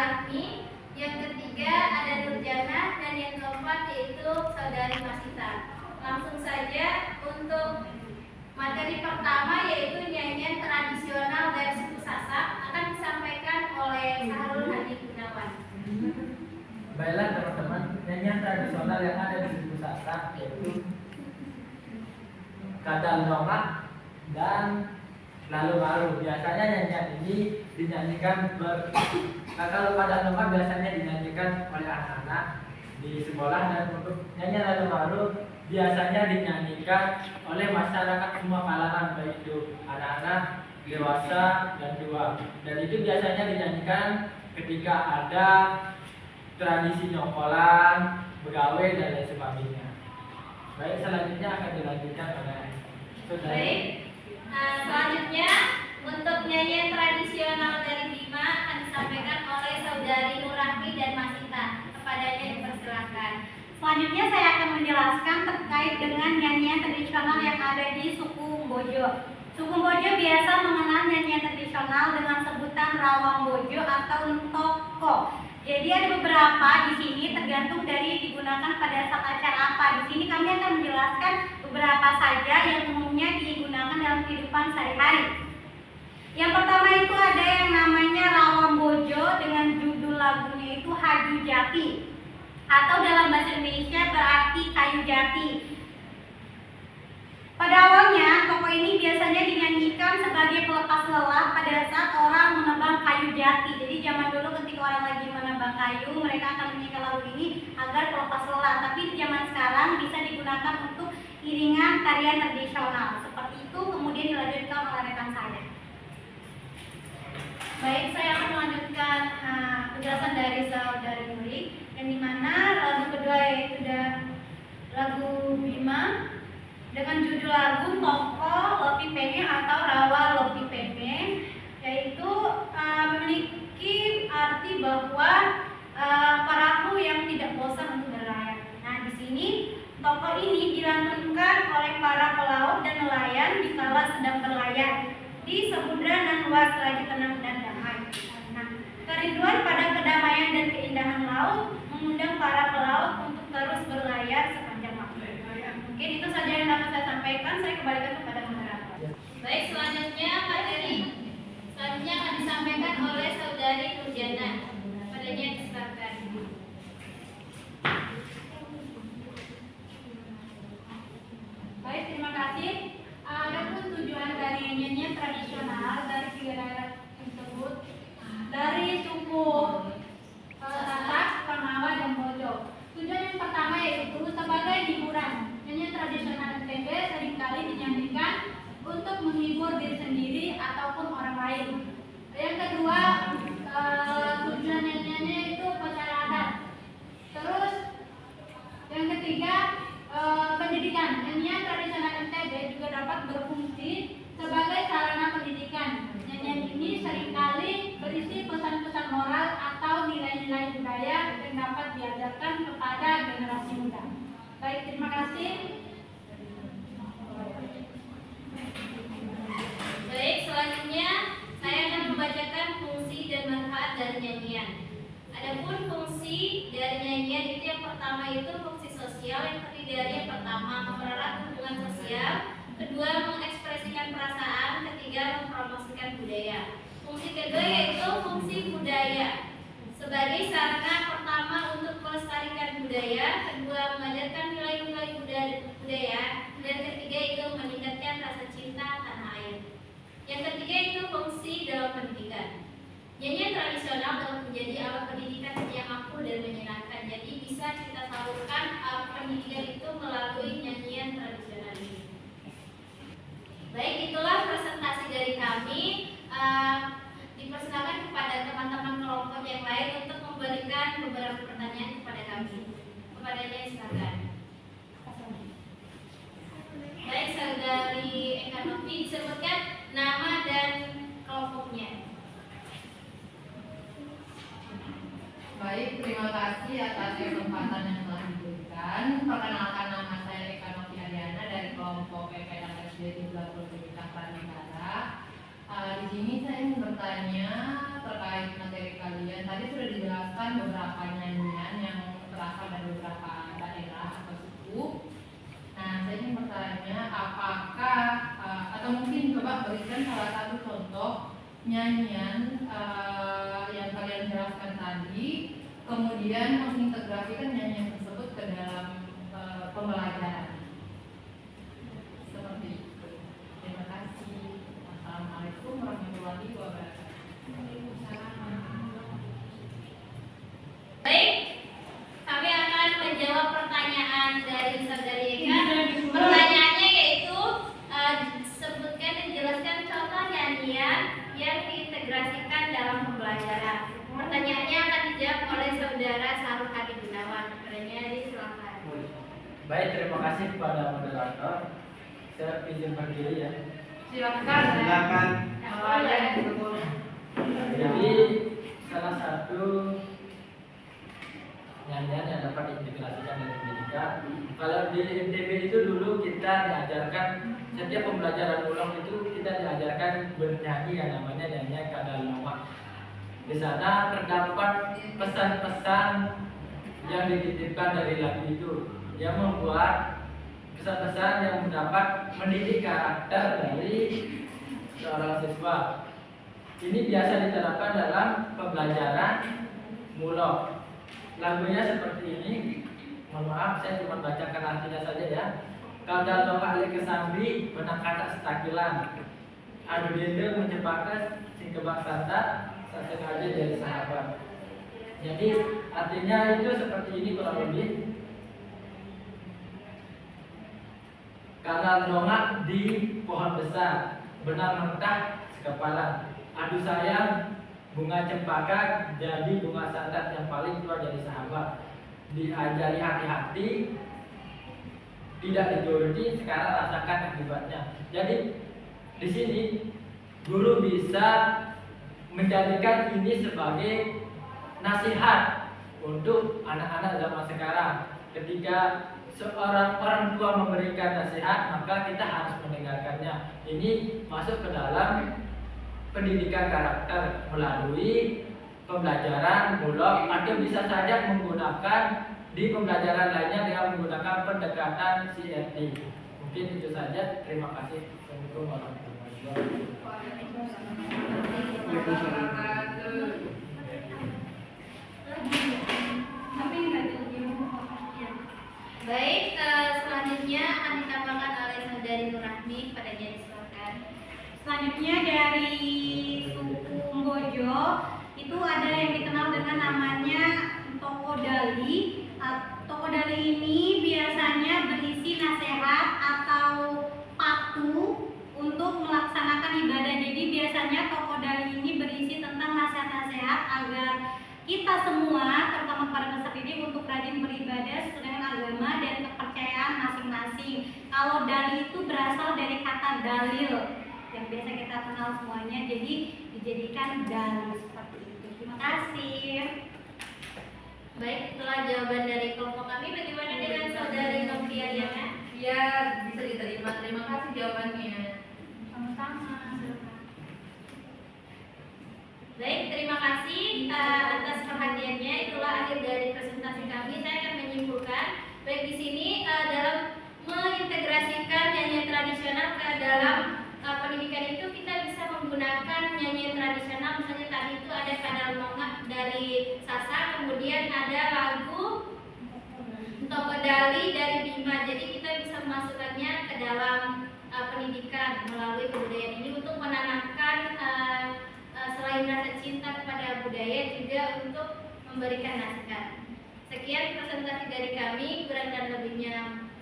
Rahmi, yang ketiga ada Nurjana, dan yang keempat yaitu saudari Masita. Langsung saja untuk materi pertama yaitu nyanyian tradisional dari suku Sasak akan disampaikan oleh Sahrul Hadi Gunawan. Baiklah teman-teman, nyanyian tradisional yang ada di suku Sasak yaitu Kadal Nomak dan Lalu Malu. Biasanya nyanyian ini dinyanyikan kalau Kadal Nomak biasanya dinyanyikan oleh anak-anak di sekolah, dan untuk nyanyian Lalu Malu biasanya dinyanyikan oleh masyarakat semua kalangan, baik itu anak-anak, dewasa, dan tua. Dan itu biasanya dinyanyikan ketika ada tradisi nyongkolan, begawe, dan lain sebagainya. Baik, selanjutnya akan dilanjutkan oleh saudara. Baik, selanjutnya untuk nyanyian tradisional dari Bima akan disampaikan oleh saudari Nur Rahmi dan Masita. Kepadanya dipersilakan. Selanjutnya saya akan menjelaskan terkait dengan nyanyian tradisional yang ada di suku Bojo. Suku Bojo biasa mengenal nyanyian tradisional dengan sebutan Rawang Bojo atau Toko. Jadi ada beberapa di sini tergantung dari digunakan pada saat acara apa. Di sini kami akan menjelaskan beberapa saja yang umumnya digunakan dalam kehidupan sehari-hari. Yang pertama itu ada yang namanya Rawang Bojo dengan judul lagunya itu Haju Jati, atau dalam bahasa Indonesia berarti kayu jati. Pada awalnya, toko ini biasanya dinyanyikan sebagai pelepas lelah pada saat orang menebang kayu jati. Jadi zaman dulu ketika orang lagi menebang kayu, mereka akan menyanyikan lagu ini agar pelepas lelah. Tapi di zaman sekarang bisa digunakan untuk iringan tarian tradisional. Seperti itu kemudian dilanjutkan oleh rekan saya. Baik, saya akan melanjutkan penjelasan dari saudari Nuri, yang dimana lagu kedua yaitu lagu Bima dengan judul lagu Toko Lopi Peme atau Rawa Lopi Peme, yaitu memiliki arti bahwa perahu yang tidak bosan untuk berlayar. Nah, di sini toko ini dilantunkan oleh para pelaut dan nelayan dikala sedang berlayar di samudra nan luas lagi tenang dan damai. Nah, kerinduan pada kedamaian dan keindahan laut mengundang para pelaut untuk terus berlayar sepanjang waktu. Mungkin itu saja yang dapat saya sampaikan. Saya kembalikan kepada moderator. Baik, selanjutnya akan disampaikan oleh saudari Nurjana. Padanya disilakan. Baik, terima kasih. Adapun tujuan dari nyanyian tradisional dari tiga daerah tersebut dari suku Sasak, Pangawa, dan Bojo. Tujuan yang pertama yaitu sebagai hiburan. Nyanyian tradisional NTB seringkali dinyanyikan untuk menghibur diri sendiri ataupun orang lain. Yang kedua, tujuan nyanyiannya itu upacara adat. Terus yang ketiga, pendidikan. Nyanyian tradisional NTB juga dapat berfungsi sebagai sarana pendidikan. Nyanyian ini seringkali berisi pesan-pesan moral atau nilai-nilai budaya yang dapat diajarkan kepada generasi muda. Baik, terima kasih. Baik, selanjutnya saya akan membacakan fungsi dan manfaat dari nyanyian. Adapun fungsi dari nyanyian itu yang pertama itu fungsi sosial, yang terdiri dari yang pertama mempererat hubungan sosial, kedua mengekspresikan perasaan, ketiga mempromosikan budaya. Fungsi kedua yaitu fungsi budaya sebagai sarana pertama untuk melestarikan budaya, kedua mengajarkan nilai-nilai budaya, dan ketiga itu meningkatkan rasa cinta tanah air. Yang ketiga itu fungsi dalam pendidikan. Nyanyian tradisional dapat menjadi alat pendidikan yang ampuh dan menyenangkan. Jadi bisa kita salurkan pendidikan itu melalui nyanyian tradisional ini. Baik, itulah presentasi dari kami. Dipersilakan kepada teman-teman kelompok yang lain untuk memberikan beberapa pertanyaan kepada kami. Kepadanya silakan. Baik, saudari Eka Novi, disebutkan nama dan kelompoknya. Baik, terima kasih atas kesempatan yang telah diberikan. Perkenalkan, nama saya Eka Novi Ariana dari kelompok PPL SD 30 Di sini saya ingin bertanya terkait materi kalian. Tadi sudah beberapa nyanyian yang berasal dari beberapa daerah atau suku. Nah, saya ingin bertanya, apakah atau mungkin coba berikan salah satu contoh nyanyian yang kalian jelaskan tadi, kemudian mengintegrasikan nyanyian tersebut ke dalam pembelajaran. Seperti itu. Terima kasih. Assalamualaikum warahmatullahi wabarakatuh. Baik, kami akan menjawab pertanyaan dari Saudari Eka. Pertanyaannya yaitu sebutkan dan jelaskan contoh nyanyian yang diintegrasikan dalam pembelajaran. Pertanyaannya akan dijawab oleh Saudara Sarul Hadi Gunawan. Kepadanya silakan. Baik, terima kasih kepada moderator. Saya izin berdiri ya. Silakan. Jadi salah satu nyanyian yang dapat diintegrasikan dari pendidikan. Kalau di MTB itu dulu kita diajarkan setiap pembelajaran ulang itu kita diajarkan bernyanyi yang namanya nyanyian Kadaloma. Di sana terdapat pesan-pesan yang dititipkan dari lagu itu yang membuat pesan-pesan yang dapat mendidik karakter dari seorang siswa. Ini biasa diterapkan dalam pembelajaran mulok. Lagunya seperti ini. Mohon maaf, saya cuma bacakan artinya saja ya. Kadal loka ali kesambi benang kata setakilan. Adu dende mencepakas sing kebak santa sasengaja dari sahabat. Jadi artinya itu seperti ini kurang lebih. Kadal nongak di pohon besar, benang mentah sekepalan. Adu sayang bunga cempaka jadi bunga santan yang paling tua dari sahabat. Diajari hati-hati, tidak dituruti, sekarang rasakan akibatnya. Jadi di sini guru bisa menjadikan ini sebagai nasihat untuk anak-anak zaman sekarang. Ketika seorang orang tua memberikan nasihat, maka kita harus mendengarkannya. Ini masuk ke dalam pendidikan karakter melalui pembelajaran mulok, atau bisa saja menggunakan di pembelajaran lainnya dengan menggunakan pendekatan CRT. Mungkin itu saja. Terima kasih. Assalamualaikum warahmatullahi wabarakatuh. Baik, selanjutnya akan ditambahkan oleh Saudari Nurahmi. Kepadanya silakan. Selanjutnya dari suku Mbojo itu ada yang dikenal dengan namanya Toko Dali. Toko Dali ini biasanya berisi nasihat atau patuh untuk melaksanakan ibadah. Jadi biasanya Toko Dali ini berisi tentang nasihat-nasihat agar kita semua, terutama para peserta didik, untuk rajin beribadah sesuai dengan agama dan kepercayaan masing-masing. Kalau dali itu berasal dari kata dalil yang biasa kita kenal semuanya, jadi dijadikan dalil seperti itu. Terima kasih. Baik, setelah jawaban dari kelompok kami, bagaimana dengan Saudari Noviana? Ya, bisa diterima. Terima kasih jawabannya. Sama-sama. Baik, terima kasih atas perhatiannya. Itulah akhir dari presentasi kami. Saya akan menyimpulkan, baik di sini dalam mengintegrasikan nyanyian tradisional ke dalam pendidikan itu kita bisa menggunakan nyanyian tradisional. Misalnya tadi itu ada Kadal Nongak dari Sasa, kemudian ada lagu Toko Dali dari Bima. Jadi kita bisa memasukkannya ke dalam pendidikan melalui kebudayaan ini untuk menanamkan selain rasa cinta kepada budaya juga untuk memberikan nasihat. Sekian presentasi dari kami, kurang dan lebihnya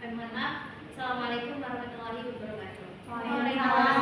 kami mohon maaf. Assalamualaikum warahmatullahi wabarakatuh. Waalaikumsalam.